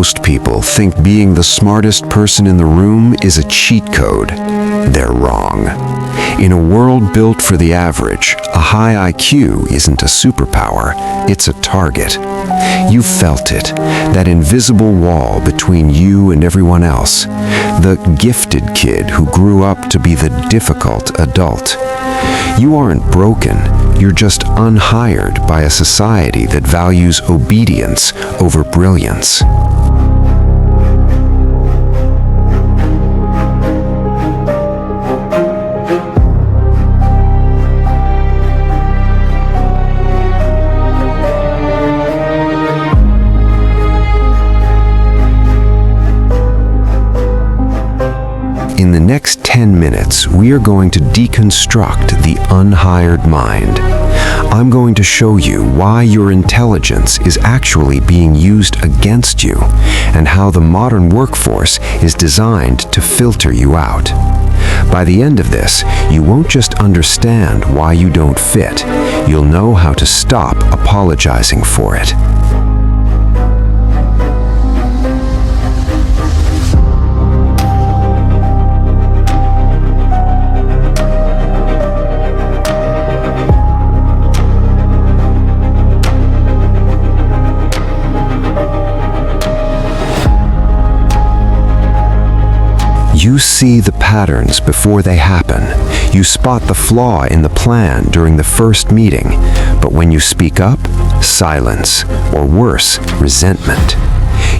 Most people think being the smartest person in the room is a cheat code. They're wrong. In a world built for the average, a high IQ isn't a superpower, it's a target. You felt it, that invisible wall between you and everyone else, the gifted kid who grew up to be the difficult adult. You aren't broken, you're just unhired by a society that values obedience over brilliance. In the next 10 minutes, we are going to deconstruct the unhired mind. I'm going to show you why your intelligence is actually being used against you and how the modern workforce is designed to filter you out. By the end of this, you won't just understand why you don't fit, you'll know how to stop apologizing for it. You see the patterns before they happen. You spot the flaw in the plan during the first meeting, but when you speak up, silence, or worse, resentment.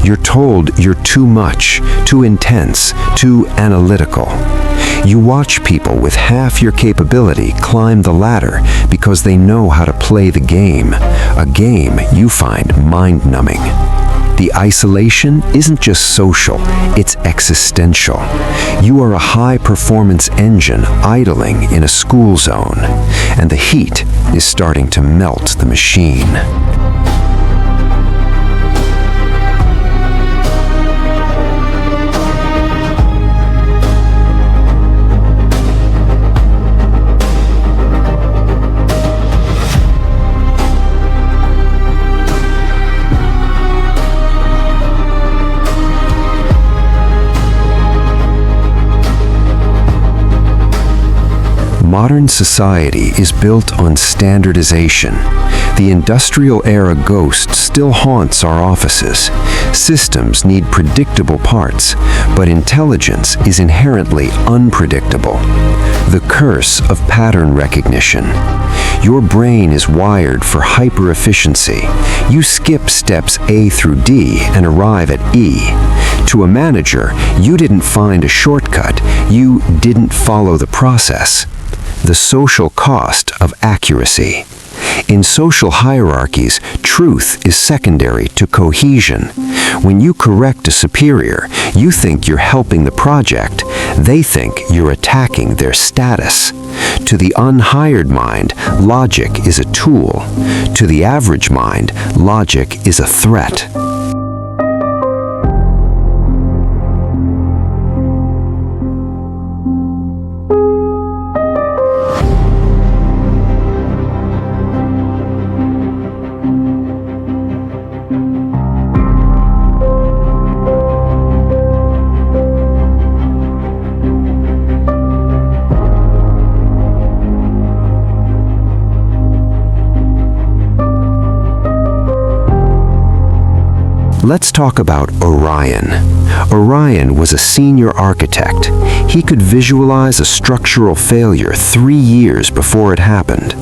You're told you're too much, too intense, too analytical. You watch people with half your capability climb the ladder because they know how to play the game, a game you find mind-numbing. The isolation isn't just social, it's existential. You are a high-performance engine idling in a school zone, and the heat is starting to melt the machine. Modern society is built on standardization. The industrial era ghost still haunts our offices. Systems need predictable parts, but intelligence is inherently unpredictable. The curse of pattern recognition. Your brain is wired for hyper-efficiency. You skip steps A through D and arrive at E. To a manager, you didn't find a shortcut. You didn't follow the process. The social cost of accuracy. In social hierarchies, truth is secondary to cohesion. When you correct a superior, you think you're helping the project. They think you're attacking their status. To the unhired mind, logic is a tool. To the average mind, logic is a threat. Let's talk about Orion. Orion was a senior architect. He could visualize a structural failure 3 years before it happened.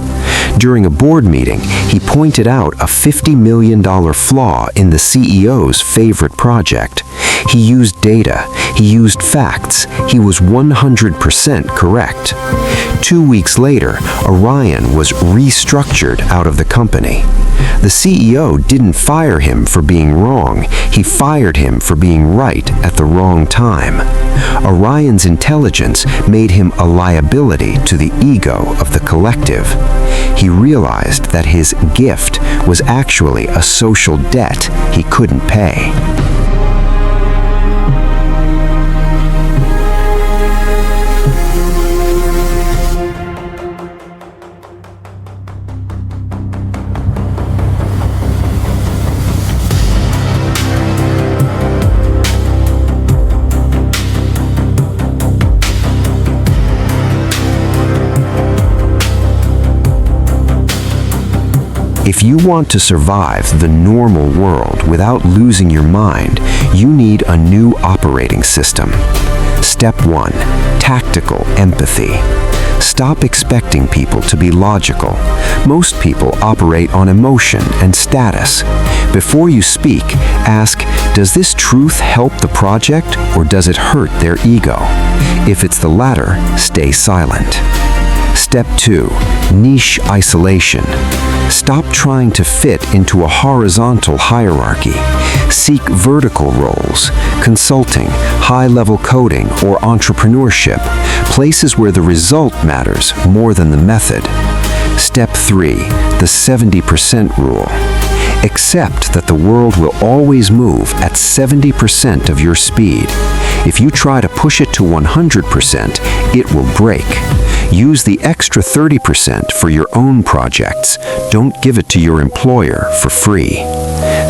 During a board meeting, he pointed out a $50 million flaw in the CEO's favorite project. He used data, he used facts, he was 100% correct. 2 weeks later, Orion was restructured out of the company. The CEO didn't fire him for being wrong, he fired him for being right at the wrong time. Orion's intelligence made him a liability to the ego of the collective. He realized that his gift was actually a social debt he couldn't pay. If you want to survive the normal world without losing your mind, you need a new operating system. Step 1. Tactical empathy. Stop expecting people to be logical. Most people operate on emotion and status. Before you speak, ask, does this truth help the project or does it hurt their ego? If it's the latter, stay silent. Step 2. Niche isolation. Stop trying to fit into a horizontal hierarchy. Seek vertical roles, consulting, high-level coding, or entrepreneurship, places where the result matters more than the method. Step 3. The 70% rule. Accept that the world will always move at 70% of your speed. If you try to push it to 100%, it will break. Use the extra 30% for your own projects. Don't give it to your employer for free.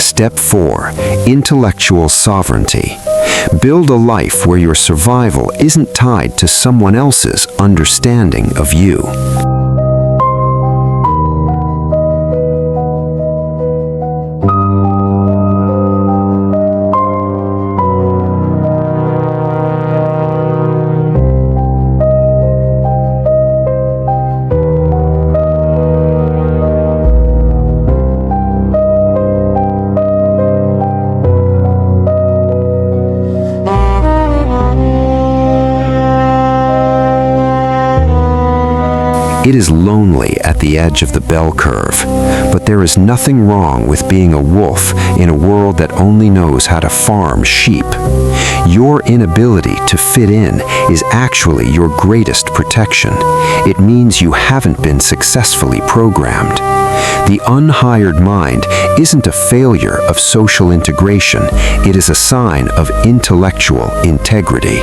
Step 4. Intellectual sovereignty. Build a life where your survival isn't tied to someone else's understanding of you. It is lonely at the edge of the bell curve, but there is nothing wrong with being a wolf in a world that only knows how to farm sheep. Your inability to fit in is actually your greatest protection. It means you haven't been successfully programmed. The unhired mind isn't a failure of social integration, it is a sign of intellectual integrity.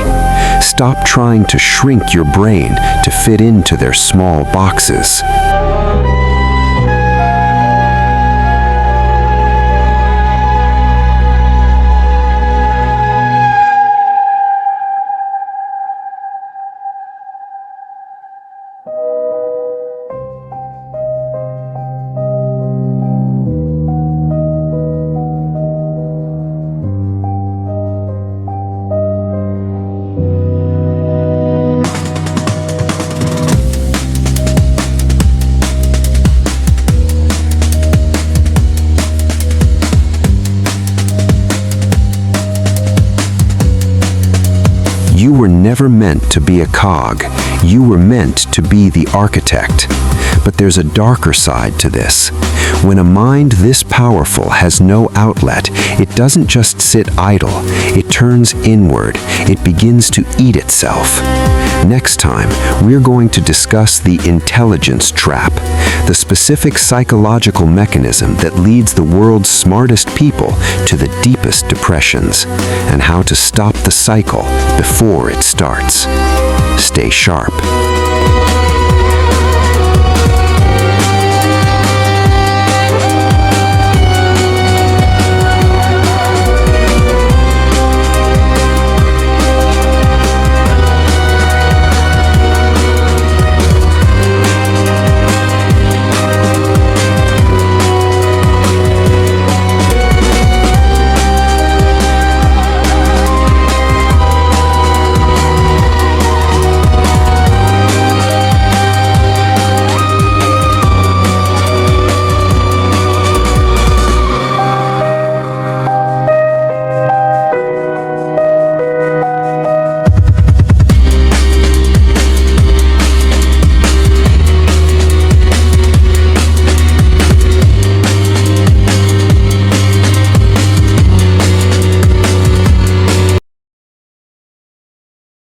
Stop trying to shrink your brain to fit into their small boxes. You were never meant to be a cog. You were meant to be the architect. But there's a darker side to this. When a mind this powerful has no outlet, it doesn't just sit idle. It turns inward. It begins to eat itself. Next time, we're going to discuss the intelligence trap, the specific psychological mechanism that leads the world's smartest people to the deepest depressions, and how to stop the cycle before it starts. Stay sharp.